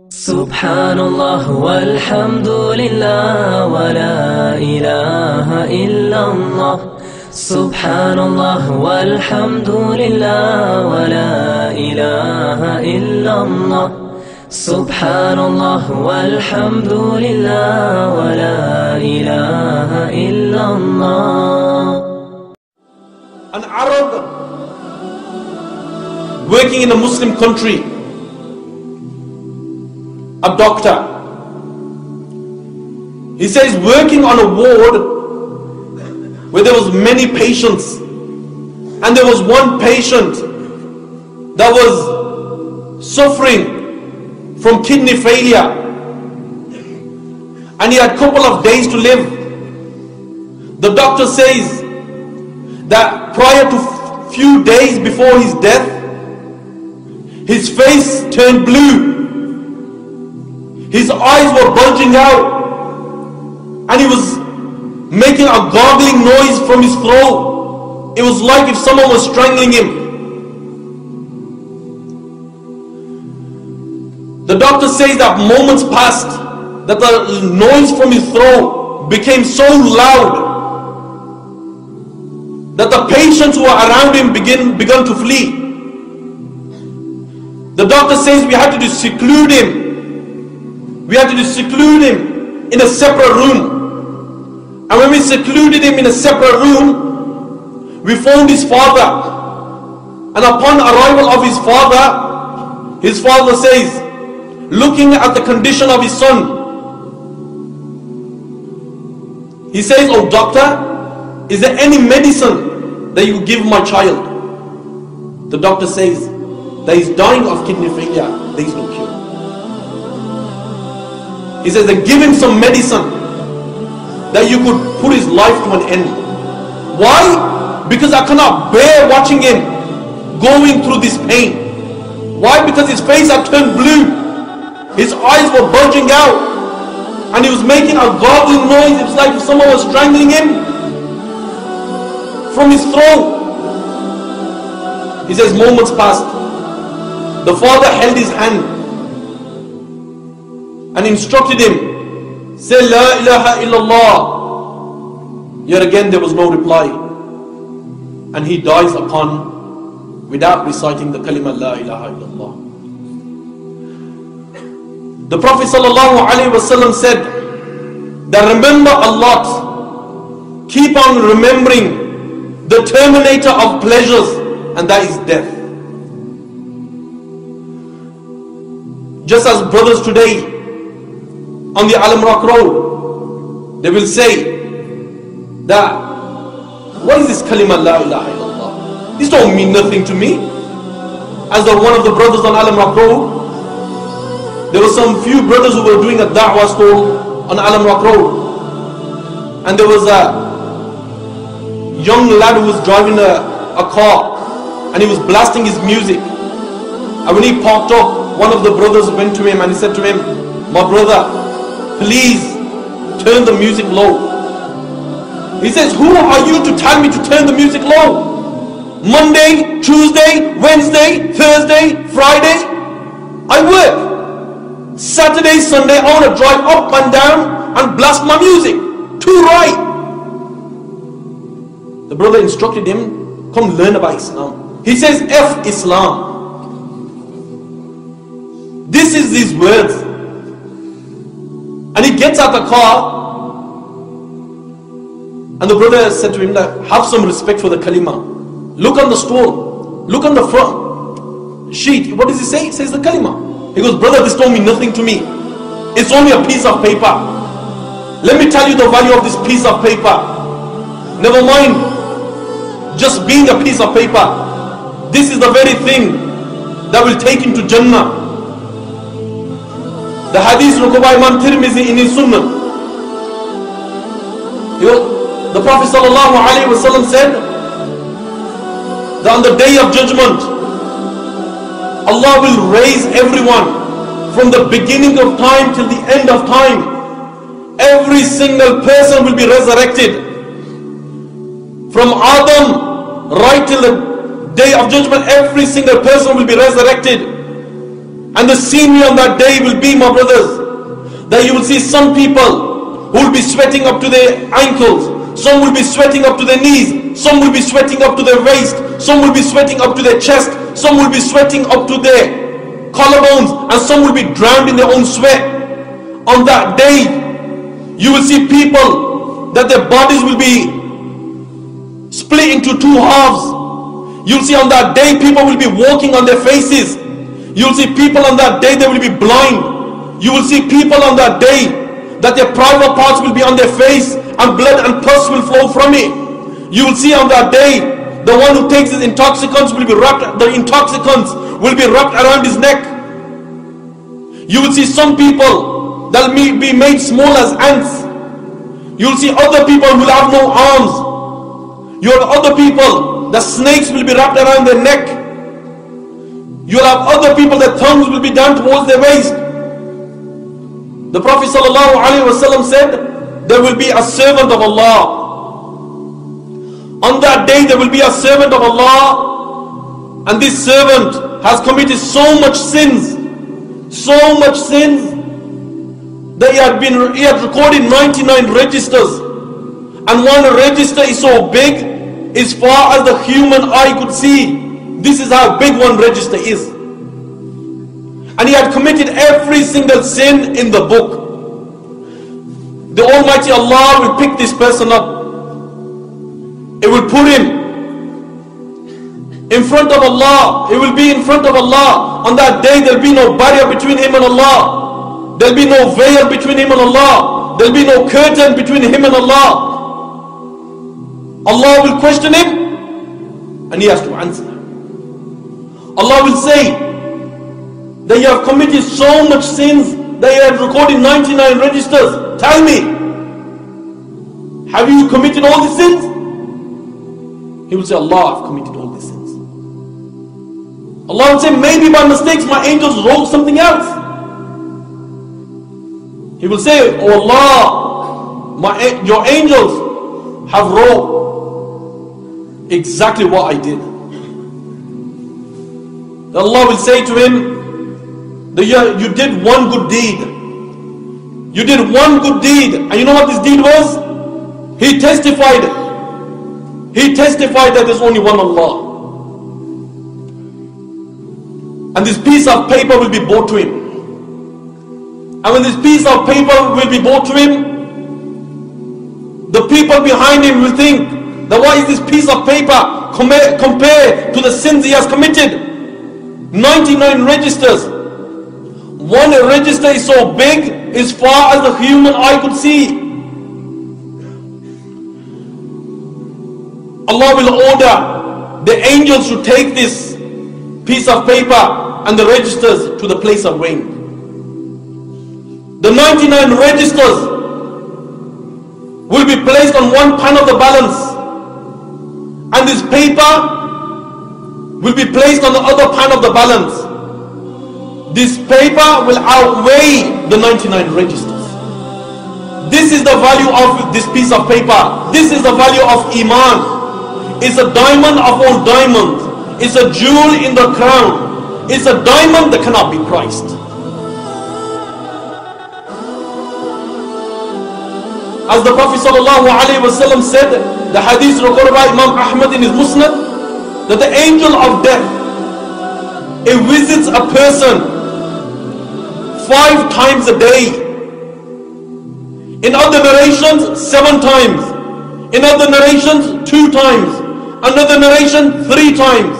Subhanallah walhamdulillah wa la ilaha illallah. Subhanallah walhamdulillah wa la ilaha illallah. Subhanallah walhamdulillah wa la ilaha illallah. An Arab working in a Muslim country, a doctor, he says working on a ward where there was many patients, and there was one patient that was suffering from kidney failure, and he had a couple of days to live. The doctor says that prior to few days before his death, his face turned blue, his eyes were bulging out, and he was making a gargling noise from his throat. It was like if someone was strangling him. The doctor says that moments passed, that the noise from his throat became so loud that the patients who were around him began to flee. The doctor says we had to seclude him. We had to seclude him in a separate room. And when we secluded him in a separate room, we found his father. And upon arrival of his father says, looking at the condition of his son, he says, "Oh doctor, is there any medicine that you give my child?" The doctor says, "That he's dying of kidney failure, there is no cure." He says that give him some medicine that you could put his life to an end. Why? Because I cannot bear watching him going through this pain. Why? Because his face had turned blue, his eyes were bulging out, and he was making a gargling noise. It was like if someone was strangling him from his throat. He says moments passed. The father held his hand and instructed him, say La ilaha illallah. Yet again there was no reply, and he dies without reciting the kalima La ilaha illallah. The Prophet sallallahu alaihi wasallam said that remember Allah, keep on remembering the terminator of pleasures, and that is death. Just as brothers today on the Alamrak Road, they will say that, what is this kalima La ilaha illallah? This don't mean nothing to me. As one of the brothers on Alamrak Road, there were some few brothers who were doing a da'wah stall on Alamrak Road, and there was a young lad who was driving a car, and he was blasting his music. And when he parked up, one of the brothers went to him and he said to him, "My brother, please turn the music low." He says, "Who are you to tell me to turn the music low? Monday, Tuesday, Wednesday, Thursday, Friday, I work. Saturday, Sunday, I want to drive up and down and blast my music. Too right." The brother instructed him, "Come learn about Islam." He says, "F Islam." This is these words. And he gets out the car, and the brother said to him, "Have some respect for the kalima. Look on the stall, look on the front sheet. What does he say? It says the kalima." He goes, "Brother, this don't mean nothing to me. It's only a piece of paper. Let me tell you the value of this piece of paper. Never mind just being a piece of paper. This is the very thing that will take him to Jannah." The hadith recorded by Imam Tirmizi in his Sunnah. The Prophet sallallahu alaihi wasallam said that on the day of judgment, Allah will raise everyone from the beginning of time till the end of time. Every single person will be resurrected. From Adam right till the day of judgment, every single person will be resurrected. And the scenery on that day will be, my brothers, that you will see some people who will be sweating up to their ankles, some will be sweating up to their knees, some will be sweating up to their waist, some will be sweating up to their chest, some will be sweating up to their collarbones, and some will be drowned in their own sweat. On that day, you will see people that their bodies will be split into two halves. You'll see on that day people will be walking on their faces. You'll see people on that day, they will be blind. You will see people on that day that their private parts will be on their face and blood and pus will flow from it. You will see on that day the one who takes his intoxicants will be wrapped, the intoxicants will be wrapped around his neck. You will see some people that will be made small as ants. You will see other people who will have no arms. You have other people, the snakes will be wrapped around their neck. You will have other people, their tongues will be down towards their waist. The Prophet ﷺ said, there will be a servant of Allah. On that day there will be a servant of Allah, and this servant has committed so much sins that he had recorded 99 registers, and one register is so big as far as the human eye could see. This is how big one register is. And he had committed every single sin in the book. The Almighty Allah will pick this person up. It will put him in front of Allah. It will be in front of Allah. On that day there will be no barrier between him and Allah. There will be no veil between him and Allah. There will be no curtain between him and Allah. Allah will question him and he has to answer. Allah will say that you have committed so much sins that you have recorded 99 registers. Tell me, have you committed all the sins? He will say, Allah, I've committed all these sins. Allah will say, maybe by mistakes my angels wrote something else. He will say, oh Allah, your angels have wrote exactly what I did. Allah will say to him, that you did one good deed. You did one good deed. And you know what this deed was? He testified that there's only one Allah. And this piece of paper will be brought to him. And when this piece of paper will be brought to him, the people behind him will think that what is this piece of paper compared to the sins he has committed? 99 registers. One register is so big as far as the human eye could see. Allah will order the angels to take this piece of paper and the registers to the place of weighing. The 99 registers will be placed on one pan of the balance, and this paper will be placed on the other pan of the balance. This paper will outweigh the 99 registers. This is the value of this piece of paper. This is the value of Iman. It's a diamond of all diamonds. It's a jewel in the crown. It's a diamond that cannot be priced. As the Prophet ﷺ said, the hadith recorded by Imam Ahmad in his Musnad, that the angel of death, it visits a person 5 times a day. In other narrations, 7 times. In other narrations, 2 times. Another narration, 3 times.